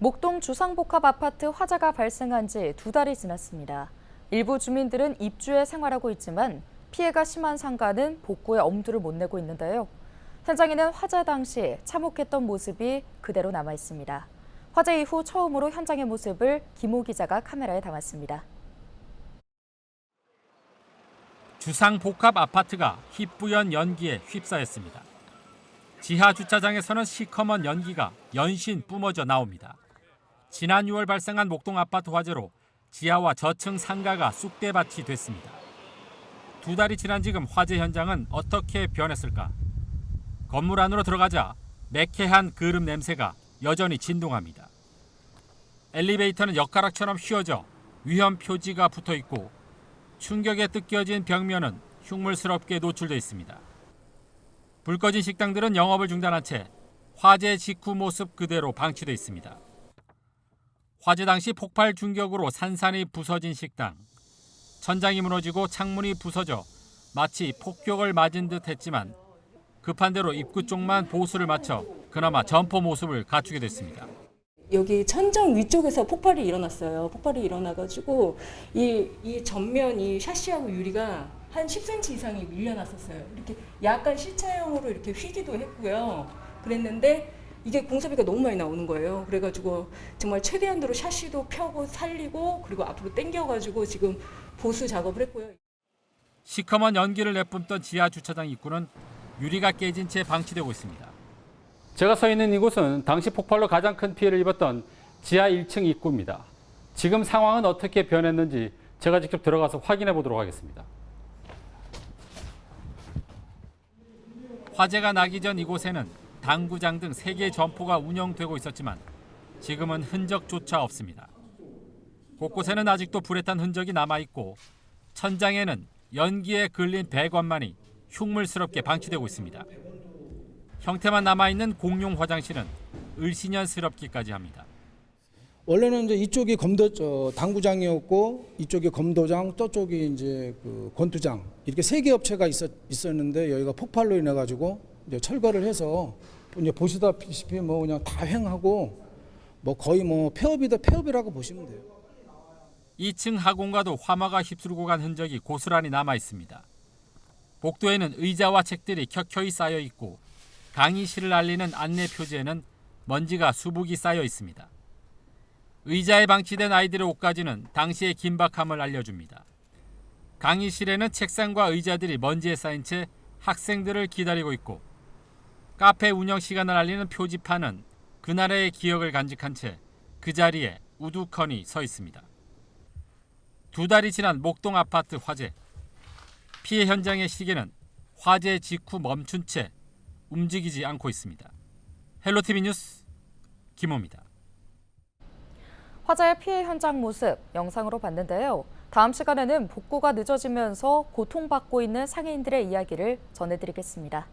목동 주상복합 아파트 화재가 발생한 지 2달이 지났습니다. 일부 주민들은 입주해 생활하고 있지만 피해가 심한 상가는 복구에 엄두를 못 내고 있는데요. 현장에는 화재 당시 참혹했던 모습이 그대로 남아 있습니다. 화재 이후 처음으로 현장의 모습을 김호 기자가 카메라에 담았습니다. 주상복합 아파트가 희뿌연 연기에 휩싸였습니다. 지하 주차장에서는 시커먼 연기가 연신 뿜어져 나옵니다. 지난 6월 발생한 목동 아파트 화재로 지하와 저층 상가가 쑥대밭이 됐습니다. 2달이 지난 지금 화재 현장은 어떻게 변했을까? 건물 안으로 들어가자 매캐한 그름 냄새가 여전히 진동합니다. 엘리베이터는 엿가락처럼 휘어져 위험 표지가 붙어 있고 충격에 뜯겨진 벽면은 흉물스럽게 노출돼 있습니다. 불 꺼진 식당들은 영업을 중단한 채 화재 직후 모습 그대로 방치돼 있습니다. 화재 당시 폭발 충격으로 산산이 부서진 식당. 천장이 무너지고 창문이 부서져 마치 폭격을 맞은 듯 했지만 급한 대로 입구 쪽만 보수를 맞춰 그나마 점퍼 모습을 갖추게 됐습니다. 여기 천장 위쪽에서 폭발이 일어났어요. 폭발이 일어나가지고 이 전면 이 샤시하고 유리가 한 10cm 이상이 밀려났었어요. 이렇게 약간 C자형으로 이렇게 휘기도 했고요. 그랬는데 이게 공사비가 너무 많이 나오는 거예요. 그래가지고 정말 최대한으로 샤시도 펴고 살리고 그리고 앞으로 당겨가지고 지금 보수 작업을 했고요. 시커먼 연기를 내뿜던 지하 주차장 입구는 유리가 깨진 채 방치되고 있습니다. 제가 서 있는 이곳은 당시 폭발로 가장 큰 피해를 입었던 지하 1층 입구입니다. 지금 상황은 어떻게 변했는지 제가 직접 들어가서 확인해 보도록 하겠습니다. 화재가 나기 전 이곳에는 당구장 등 3개의 점포가 운영되고 있었지만 지금은 흔적조차 없습니다. 곳곳에는 아직도 불에 탄 흔적이 남아있고 천장에는 연기에 걸린 배관만이 흉물스럽게 방치되고 있습니다. 형태만 남아있는 공용 화장실은 을씨년스럽기까지 합니다. 원래는 이제 이쪽이 당구장이었고 이쪽이 검도장, 저쪽이 이제 그 권투장 이렇게 3개 업체가 있었는데 여기가 폭발로 인해 가지고 이제 철거를 해서 이제 보시다시피 뭐 그냥 다 횡하고 뭐 거의 뭐 폐업이라고 보시면 돼요. 2층 하공과도 화마가 휩쓸고 간 흔적이 고스란히 남아 있습니다. 복도에는 의자와 책들이 켜켜이 쌓여 있고 강의실을 알리는 안내 표지에는 먼지가 수북이 쌓여 있습니다. 의자에 방치된 아이들의 옷가지는 당시의 긴박함을 알려줍니다. 강의실에는 책상과 의자들이 먼지에 쌓인 채 학생들을 기다리고 있고 카페 운영 시간을 알리는 표지판은 그날의 기억을 간직한 채 그 자리에 우두커니 서 있습니다. 2달이 지난 목동 아파트 화재. 피해 현장의 시계는 화재 직후 멈춘 채 움직이지 않고 있습니다. 헬로티비 뉴스 김호입니다. 화재의 피해 현장 모습 영상으로 봤는데요. 다음 시간에는 복구가 늦어지면서 고통받고 있는 상해인들의 이야기를 전해드리겠습니다.